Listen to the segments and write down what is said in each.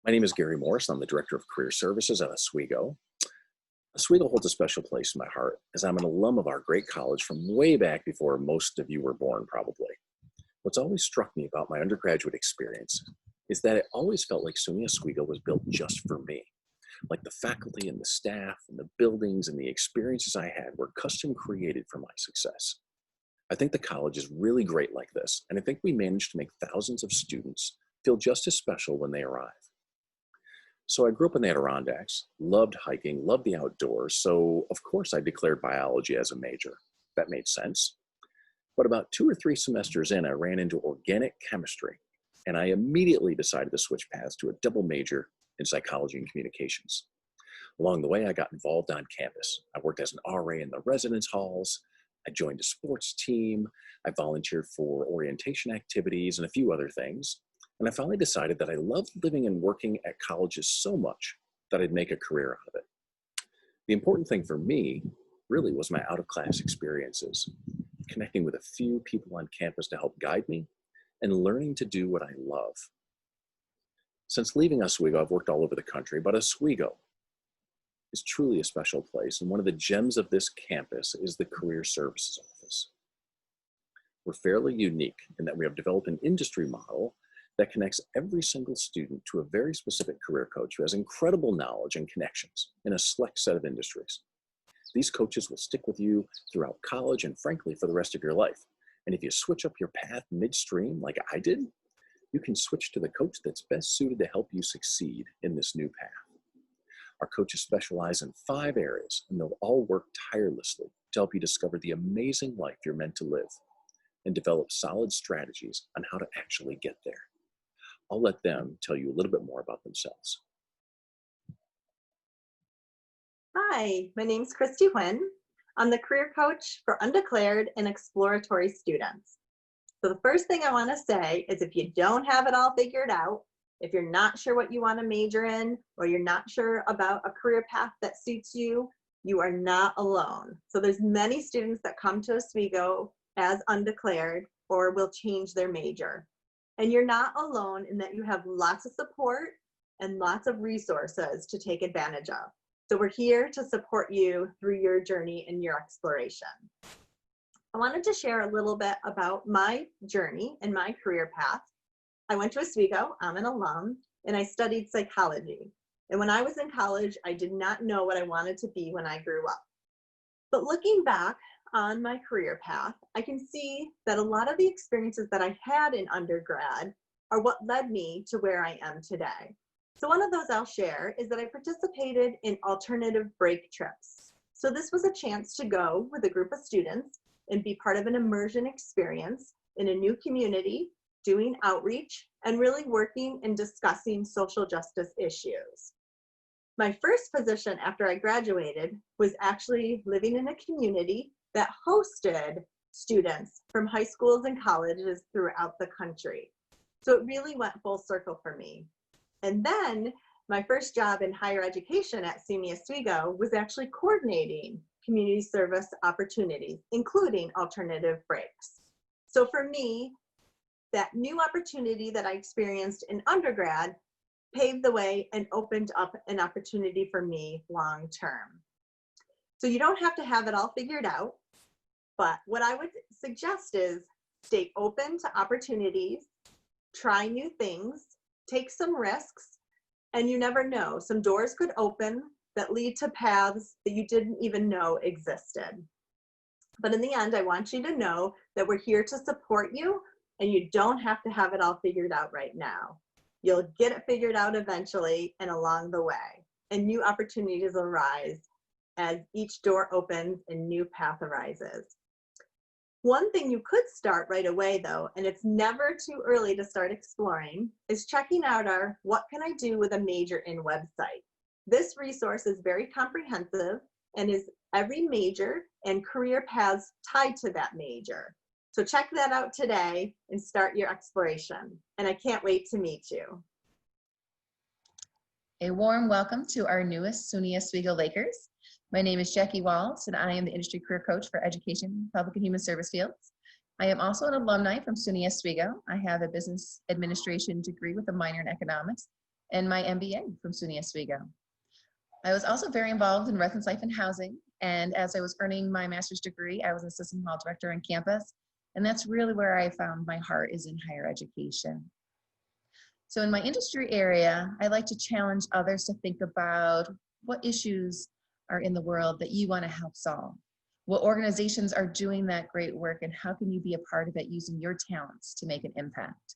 My name is Gary Morris. I'm the Director of Career Services at Oswego. Oswego holds a special place in my heart as I'm an alum of our great college from way back before most of you were born, probably. What's always struck me about my undergraduate experience is that it always felt like SUNY Oswego was built just for me. Like the faculty and the staff and the buildings and the experiences I had were custom created for my success. I think the college is really great like this, and I think we managed to make thousands of students feel just as special when they arrive. So I grew up in the Adirondacks, loved hiking, loved the outdoors, so of course I declared biology as a major. That made sense. But about 2 or 3 semesters in, I ran into organic chemistry, and I immediately decided to switch paths to a double major in psychology and communications. Along the way, I got involved on campus. I worked as an RA in the residence halls. I joined a sports team. I volunteered for orientation activities and a few other things. And I finally decided that I loved living and working at colleges so much that I'd make a career out of it. The important thing for me really was my out-of-class experiences, connecting with a few people on campus to help guide me and learning to do what I love. Since leaving Oswego, I've worked all over the country, but Oswego is truly a special place, and one of the gems of this campus is the Career Services Office. We're fairly unique in that we have developed an industry model that connects every single student to a very specific career coach who has incredible knowledge and connections in a select set of industries. These coaches will stick with you throughout college and frankly for the rest of your life. And if you switch up your path midstream like I did, you can switch to the coach that's best suited to help you succeed in this new path. Our coaches specialize in 5 areas, and they'll all work tirelessly to help you discover the amazing life you're meant to live and develop solid strategies on how to actually get there. I'll let them tell you a little bit more about themselves. Hi, my name's Christy Huynh. I'm the career coach for undeclared and exploratory students. So the first thing I want to say is if you don't have it all figured out, if you're not sure what you want to major in, or you're not sure about a career path that suits you, you are not alone. So there's many students that come to Oswego as undeclared or will change their major. And you're not alone in that you have lots of support and lots of resources to take advantage of. So we're here to support you through your journey and your exploration. I wanted to share a little bit about my journey and my career path. I went to Oswego, I'm an alum, and I studied psychology. And when I was in college, I did not know what I wanted to be when I grew up. But looking back on my career path, I can see that a lot of the experiences that I had in undergrad are what led me to where I am today. So one of those I'll share is that I participated in alternative break trips. So this was a chance to go with a group of students and be part of an immersion experience in a new community, doing outreach, and really working and discussing social justice issues. My first position after I graduated was actually living in a community that hosted students from high schools and colleges throughout the country. So it really went full circle for me. And then my first job in higher education at SUNY Oswego was actually coordinating community service opportunities, including alternative breaks. So for me, that new opportunity that I experienced in undergrad paved the way and opened up an opportunity for me long term. So you don't have to have it all figured out, but what I would suggest is stay open to opportunities, try new things, take some risks, and you never know. Some doors could open that lead to paths that you didn't even know existed. But in the end, I want you to know that we're here to support you, and you don't have to have it all figured out right now. You'll get it figured out eventually and along the way, and new opportunities arise as each door opens and new path arises. One thing you could start right away though, and it's never too early to start exploring, is checking out our What Can I Do with a Major in website. This resource is very comprehensive and is every major and career paths tied to that major. So check that out today and start your exploration. And I can't wait to meet you. A warm welcome to our newest SUNY Oswego Lakers. My name is Jackie Waltz, and I am the Industry Career Coach for Education, Public and Human Service fields. I am also an alumni from SUNY Oswego. I have a business administration degree with a minor in economics and my MBA from SUNY Oswego. I was also very involved in residence life and housing, and as I was earning my master's degree, I was an assistant hall director on campus, and that's really where I found my heart is in higher education. So in my industry area, I like to challenge others to think about what issues are in the world that you want to help solve. What organizations are doing that great work, and how can you be a part of it using your talents to make an impact?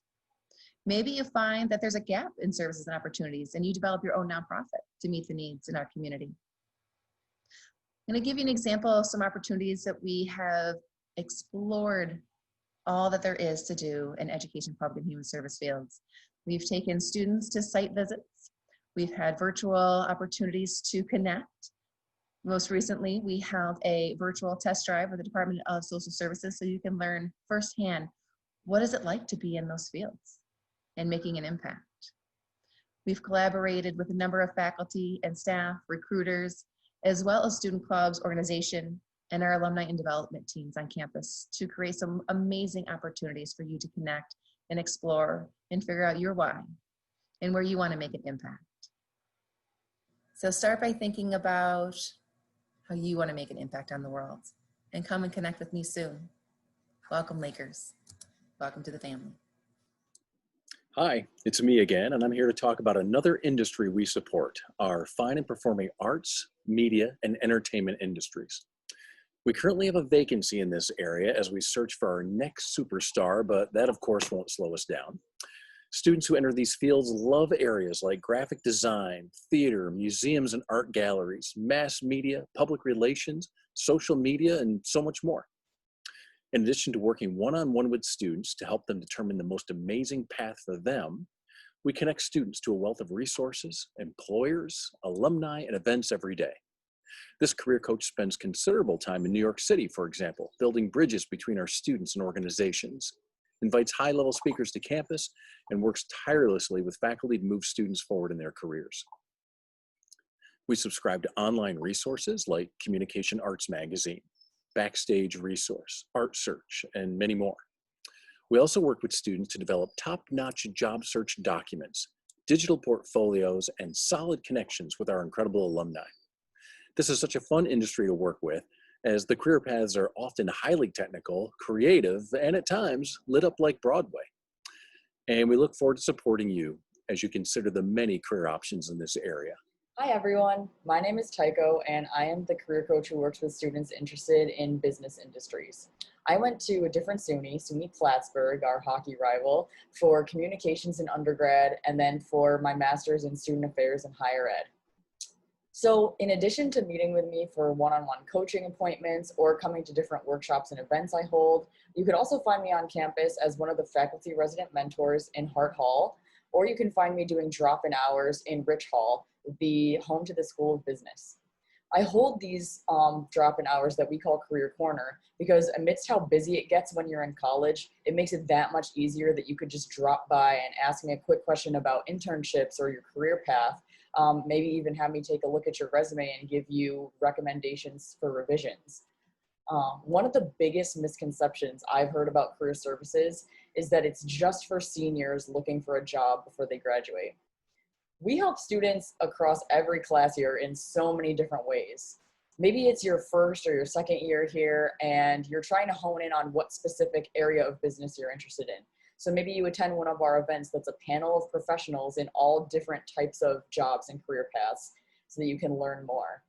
Maybe you find that there's a gap in services and opportunities, and you develop your own nonprofit to meet the needs in our community. I'm going to give you an example of some opportunities that we have explored all that there is to do in education, public, and human service fields. We've taken students to site visits. We've had virtual opportunities to connect. Most recently, we held a virtual test drive with the Department of Social Services so you can learn firsthand what is it like to be in those fields and making an impact. We've collaborated with a number of faculty and staff, recruiters, as well as student clubs, organization, and our alumni and development teams on campus to create some amazing opportunities for you to connect and explore and figure out your why and where you want to make an impact. So start by thinking about how you want to make an impact on the world, and come and connect with me soon. Welcome, Lakers. Welcome to the family. Hi, it's me again, and I'm here to talk about another industry we support, our fine and performing arts, media, and entertainment industries. We currently have a vacancy in this area as we search for our next superstar, but that of course won't slow us down. Students who enter these fields love areas like graphic design, theater, museums and art galleries, mass media, public relations, social media, and so much more. In addition to working one-on-one with students to help them determine the most amazing path for them, we connect students to a wealth of resources, employers, alumni, and events every day. This career coach spends considerable time in New York City, for example, building bridges between our students and organizations, invites high-level speakers to campus, and works tirelessly with faculty to move students forward in their careers. We subscribe to online resources like Communication Arts Magazine, Backstage Resource, Art Search, and many more. We also work with students to develop top-notch job search documents, digital portfolios, and solid connections with our incredible alumni. This is such a fun industry to work with, as the career paths are often highly technical, creative, and at times lit up like Broadway. And we look forward to supporting you as you consider the many career options in this area. Hi everyone, my name is Tycho and I am the career coach who works with students interested in business industries. I went to a different SUNY Plattsburgh, our hockey rival, for communications in undergrad and then for my master's in student affairs and higher ed. So in addition to meeting with me for one-on-one coaching appointments or coming to different workshops and events I hold, you could also find me on campus as one of the faculty resident mentors in Hart Hall, or you can find me doing drop-in hours in Rich Hall, the home to the School of Business. I hold these drop-in hours that we call Career Corner because amidst how busy it gets when you're in college, it makes it that much easier that you could just drop by and ask me a quick question about internships or your career path. Maybe even have me take a look at your resume and give you recommendations for revisions. One of the biggest misconceptions I've heard about career services is that it's just for seniors looking for a job before they graduate. We help students across every class year in so many different ways. Maybe it's your first or your second year here and you're trying to hone in on what specific area of business you're interested in. So maybe you attend one of our events that's a panel of professionals in all different types of jobs and career paths so that you can learn more.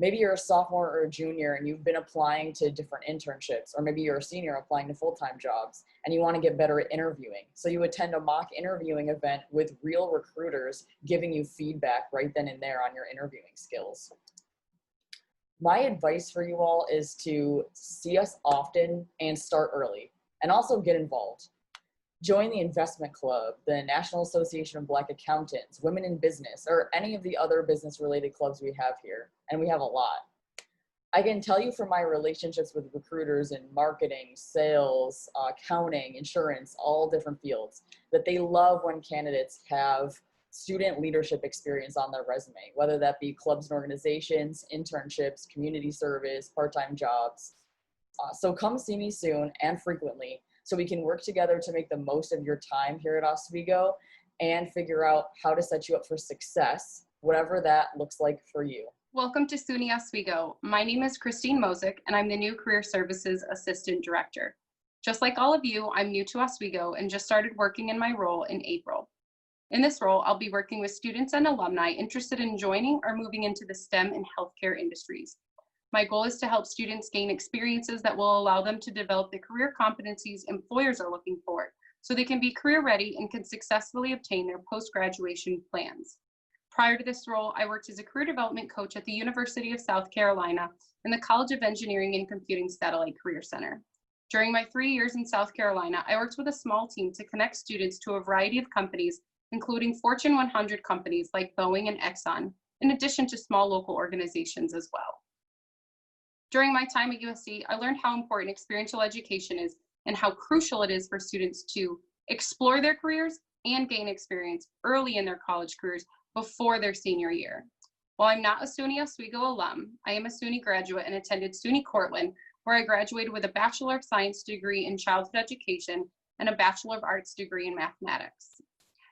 Maybe you're a sophomore or a junior and you've been applying to different internships, or maybe you're a senior applying to full-time jobs and you want to get better at interviewing. So you attend a mock interviewing event with real recruiters giving you feedback right then and there on your interviewing skills. My advice for you all is to see us often and start early, and also get involved. Join the Investment Club, the National Association of Black Accountants, Women in Business, or any of the other business-related clubs we have here, and we have a lot. I can tell you from my relationships with recruiters in marketing, sales, accounting, insurance, all different fields, that they love when candidates have student leadership experience on their resume, whether that be clubs and organizations, internships, community service, part-time jobs. So come see me soon and frequently so we can work together to make the most of your time here at Oswego and figure out how to set you up for success, whatever that looks like for you. Welcome to SUNY Oswego. My name is Christine Mosick, and I'm the new Career Services Assistant Director. Just like all of you, I'm new to Oswego and just started working in my role in April. In this role, I'll be working with students and alumni interested in joining or moving into the STEM and healthcare industries. My goal is to help students gain experiences that will allow them to develop the career competencies employers are looking for, so they can be career ready and can successfully obtain their post-graduation plans. Prior to this role, I worked as a career development coach at the University of South Carolina in the College of Engineering and Computing Satellite Career Center. During my 3 years in South Carolina, I worked with a small team to connect students to a variety of companies, including Fortune 100 companies like Boeing and Exxon, in addition to small local organizations as well. During my time at USC, I learned how important experiential education is and how crucial it is for students to explore their careers and gain experience early in their college careers before their senior year. While I'm not a SUNY Oswego alum, I am a SUNY graduate and attended SUNY Cortland, where I graduated with a Bachelor of Science degree in Childhood Education and a Bachelor of Arts degree in Mathematics.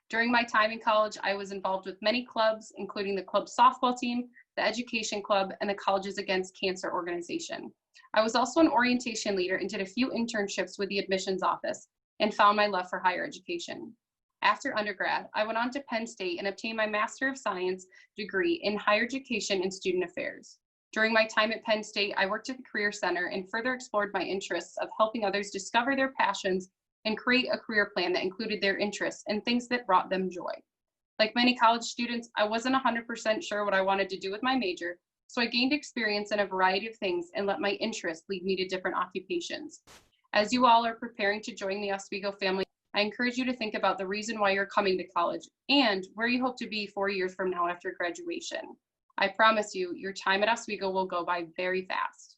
During my time in college, I was involved with many clubs, including the club softball team, the Education Club, and the Colleges Against Cancer organization. I was also an orientation leader and did a few internships with the admissions office and found my love for higher education. After undergrad, I went on to Penn State and obtained my Master of Science degree in Higher Education and Student Affairs. During my time at Penn State, I worked at the Career Center and further explored my interests of helping others discover their passions and create a career plan that included their interests and things that brought them joy. Like many college students, I wasn't 100% sure what I wanted to do with my major, so I gained experience in a variety of things and let my interests lead me to different occupations. As you all are preparing to join the Oswego family, I encourage you to think about the reason why you're coming to college and where you hope to be 4 years from now after graduation. I promise you, your time at Oswego will go by very fast.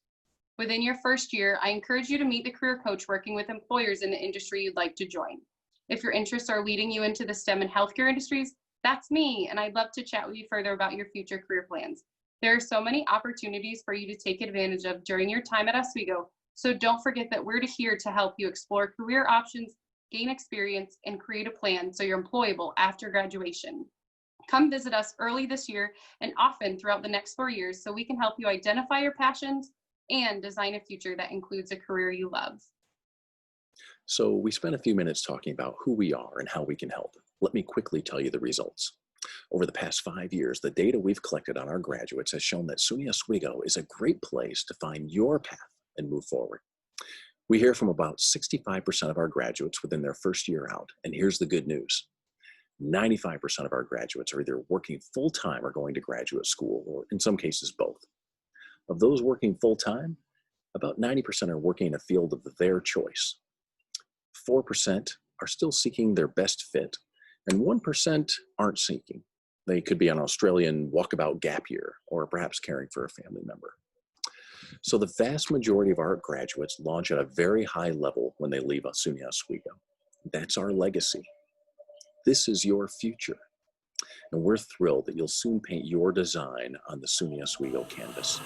Within your first year, I encourage you to meet the career coach working with employers in the industry you'd like to join. If your interests are leading you into the STEM and healthcare industries, that's me, and I'd love to chat with you further about your future career plans. There are so many opportunities for you to take advantage of during your time at Oswego, so don't forget that we're here to help you explore career options, gain experience, and create a plan so you're employable after graduation. Come visit us early this year and often throughout the next 4 years so we can help you identify your passions and design a future that includes a career you love. So we spent a few minutes talking about who we are and how we can help. Let me quickly tell you the results. Over the past 5 years, the data we've collected on our graduates has shown that SUNY Oswego is a great place to find your path and move forward. We hear from about 65% of our graduates within their first year out, and here's the good news. 95% of our graduates are either working full-time or going to graduate school, or in some cases both. Of those working full-time, about 90% are working in a field of their choice. 4% are still seeking their best fit, and 1% aren't seeking. They could be on an Australian walkabout gap year, or perhaps caring for a family member. So the vast majority of our graduates launch at a very high level when they leave SUNY Oswego. That's our legacy. This is your future, and we're thrilled that you'll soon paint your design on the SUNY Oswego canvas.